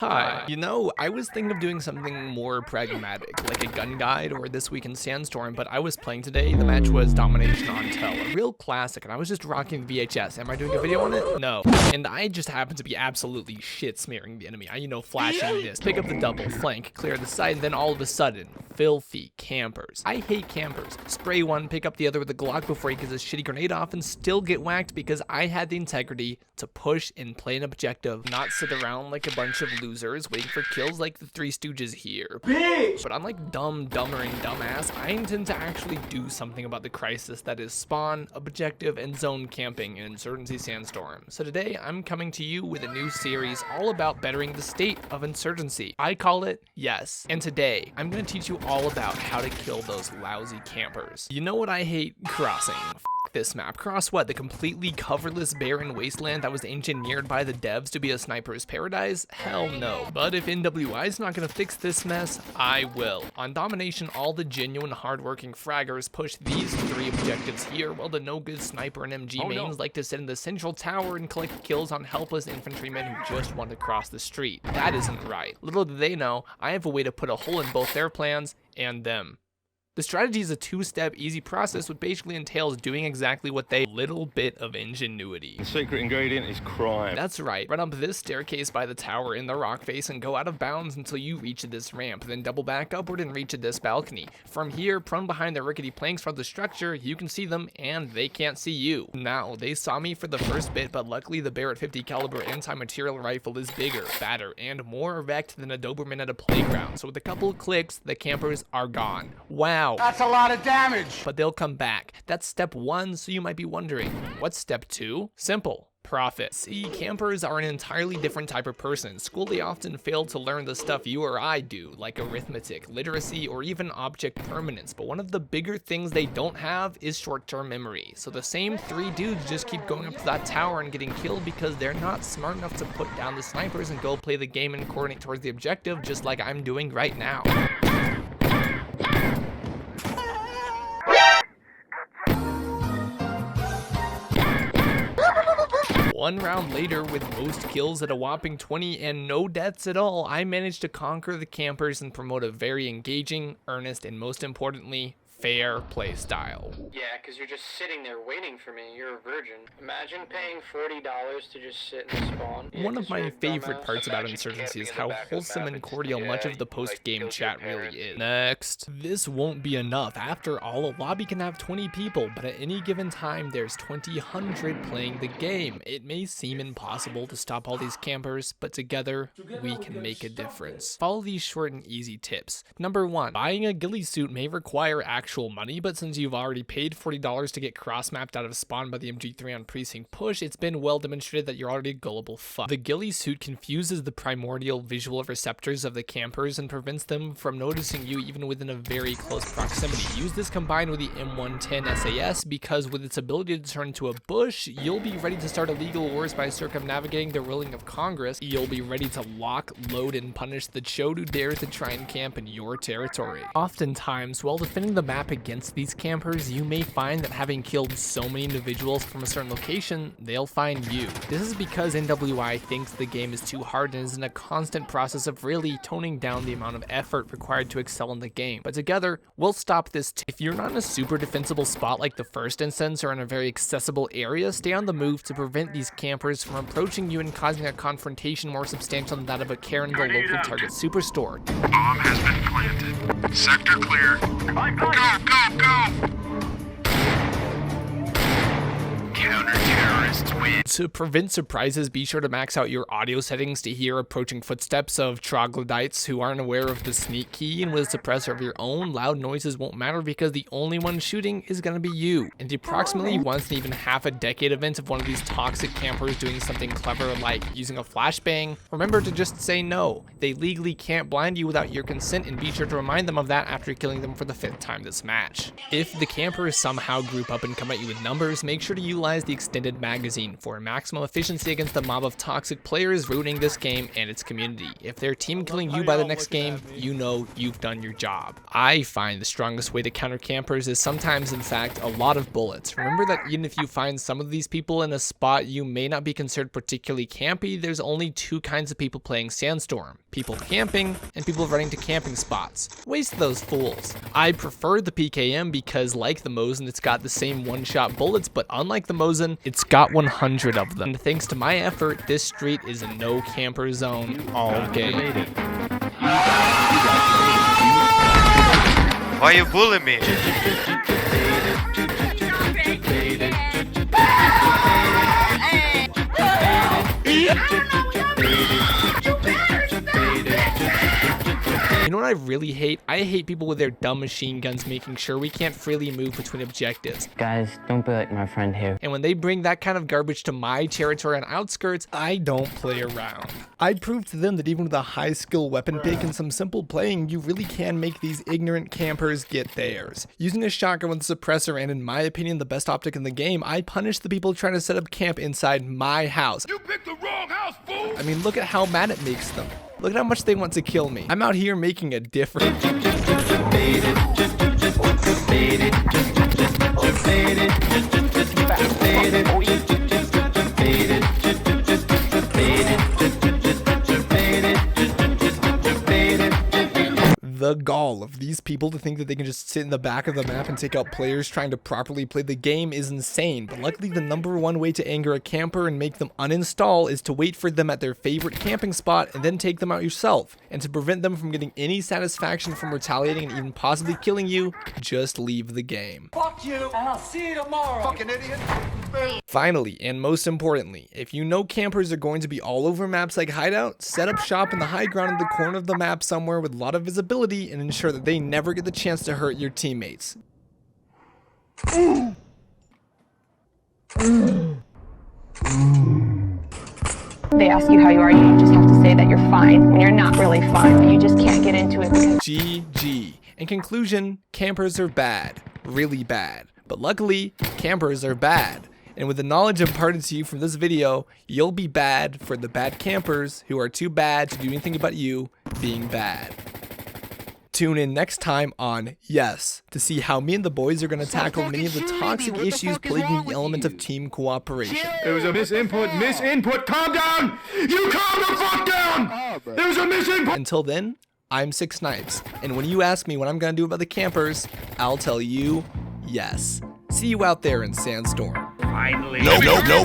Hi. I was thinking of doing something more pragmatic, like a gun guide or This Week in Sandstorm, but I was playing today. The match was Domination on Tell, a real classic, and I was just rocking the VHS. Am I doing a video on it? No. And I just happened to be absolutely shit smearing the enemy. Flashing this, pick up the double, flank, clear the side, and then all of a sudden, filthy campers. I hate campers. Spray one, pick up the other with a Glock before he gets his shitty grenade off, and still get whacked because I had the integrity to push and play an objective, not sit around like a bunch of losers waiting for kills like the Three Stooges here. Bitch! But unlike dumb, dumber, and dumbass, I intend to actually do something about the crisis that is spawn, objective, and zone camping in Insurgency Sandstorm. So today, I'm coming to you with a new series all about bettering the state of Insurgency. I call it Yes. And today, I'm going to teach you all about how to kill those lousy campers. You know what I hate? Crossing. This map. Cross what? The completely coverless barren wasteland that was engineered by the devs to be a sniper's paradise? Hell no. But if NWI is not gonna fix this mess, I will. On Domination, all the genuine hardworking fraggers push these three objectives here, while the no-good sniper and MG mains like to sit in the central tower and collect kills on helpless infantrymen who just want to cross the street. That isn't right. Little do they know, I have a way to put a hole in both their plans and them. The strategy is a two-step easy process which basically entails doing exactly what they little bit of ingenuity. The secret ingredient is crime. That's right. Run up this staircase by the tower in the rock face and go out of bounds until you reach this ramp, then double back upward and reach this balcony. From here, prone behind the rickety planks from the structure, you can see them and they can't see you. Now, they saw me for the first bit, but luckily the Barrett 50 caliber anti-material rifle is bigger, fatter, and more erect than a Doberman at a playground. So with a couple of clicks, the campers are gone. Wow. That's a lot of damage! But they'll come back. That's step one, so you might be wondering, what's step two? Simple. Profit. See, campers are an entirely different type of person. In school, they often fail to learn the stuff you or I do, like arithmetic, literacy, or even object permanence. But one of the bigger things they don't have is short-term memory. So the same three dudes just keep going up to that tower and getting killed because they're not smart enough to put down the snipers and go play the game and coordinate towards the objective, just like I'm doing right now. One round later, with most kills at a whopping 20 and no deaths at all, I managed to conquer the campers and promote a very engaging, earnest, and most importantly, fair play style. Yeah, because you're just sitting there waiting for me. You're a virgin. Imagine paying $40 to just sit and spawn. One of my favorite parts about Insurgency is how wholesome and cordial much of the post-game chat really is. Next. This won't be enough. After all, a lobby can have 20 people, but at any given time, there's 2,000 playing the game. It may seem impossible to stop all these campers, but together, we can make a difference. Follow these short and easy tips. Number 1, buying a ghillie suit may require actual money, but since you've already paid $40 to get cross-mapped out of spawn by the MG3 on precinct push, it's been well demonstrated that you're already a gullible fuck. The ghillie suit confuses the primordial visual receptors of the campers and prevents them from noticing you even within a very close proximity. Use this combined with the M110 SAS because with its ability to turn into a bush, you'll be ready to start illegal wars by circumnavigating the ruling of Congress. You'll be ready to lock, load, and punish the chode who dares to try and camp in your territory. Oftentimes, while defending the map against these campers, you may find that having killed so many individuals from a certain location, they'll find you. This is because NWI thinks the game is too hard and is in a constant process of really toning down the amount of effort required to excel in the game. But together, we'll stop this too. If you're not in a super defensible spot like the first instance or in a very accessible area, stay on the move to prevent these campers from approaching you and causing a confrontation more substantial than that of a Karen in the local Target superstore. Bomb has been planted. Sector clear. Go! Counter-terrorists win. To prevent surprises, be sure to max out your audio settings to hear approaching footsteps of troglodytes who aren't aware of the sneak key, and with a suppressor of your own, loud noises won't matter because the only one shooting is gonna be you. And the approximately once in even half a decade event of one of these toxic campers doing something clever like using a flashbang, remember to just say no. They legally can't blind you without your consent, and be sure to remind them of that after killing them for the 5th time this match. If the campers somehow group up and come at you with numbers, make sure to utilize the extended mag magazine for maximum efficiency against the mob of toxic players ruining this game and its community. If they're team killing you by the next game, you know you've done your job. I find the strongest way to counter campers is sometimes, in fact, a lot of bullets. Remember that even if you find some of these people in a spot you may not be considered particularly campy, there's only two kinds of people playing Sandstorm. People camping and people running to camping spots. Waste those fools. I prefer the PKM because, like the Mosin, it's got the same one-shot bullets, but unlike the Mosin, it's got 100 of them. And thanks to my effort, this street is a no camper zone all game. Why you bullying me? You know what I really hate? I hate people with their dumb machine guns making sure we can't freely move between objectives. Guys, don't be like my friend here. And when they bring that kind of garbage to my territory on outskirts, I don't play around. I prove to them that even with a high skill weapon pick and some simple playing, you really can make these ignorant campers get theirs. Using a shotgun with a suppressor and, in my opinion, the best optic in the game, I punish the people trying to set up camp inside my house. You picked the wrong house, fool! I mean, look at how mad it makes them. Look at how much they want to kill me. I'm out here making a difference. The gall of these people to think that they can just sit in the back of the map and take out players trying to properly play the game is insane, but luckily the #1 way to anger a camper and make them uninstall is to wait for them at their favorite camping spot and then take them out yourself. And to prevent them from getting any satisfaction from retaliating and even possibly killing you, just leave the game. Fuck you, and I'll see you tomorrow. Fucking idiot. Finally, and most importantly, if you know campers are going to be all over maps like Hideout, set up shop in the high ground in the corner of the map somewhere with a lot of visibility and ensure that they never get the chance to hurt your teammates. They ask you how you are, you just have to say that you're fine when you're not really fine, but you just can't get into it because GG. In conclusion, campers are bad. Really bad. But luckily, campers are bad. And with the knowledge imparted to you from this video, you'll be bad for the bad campers who are too bad to do anything about you being bad. Tune in next time on Yes to see how me and the boys are going to tackle many of the toxic issues plaguing the element of team cooperation. There was a misinput. Calm down! You calm the fuck down! There was a misinput! Until then, I'm Snipes, and when you ask me what I'm going to do about the campers, I'll tell you yes. See you out there in Sandstorm. Finally. No. No.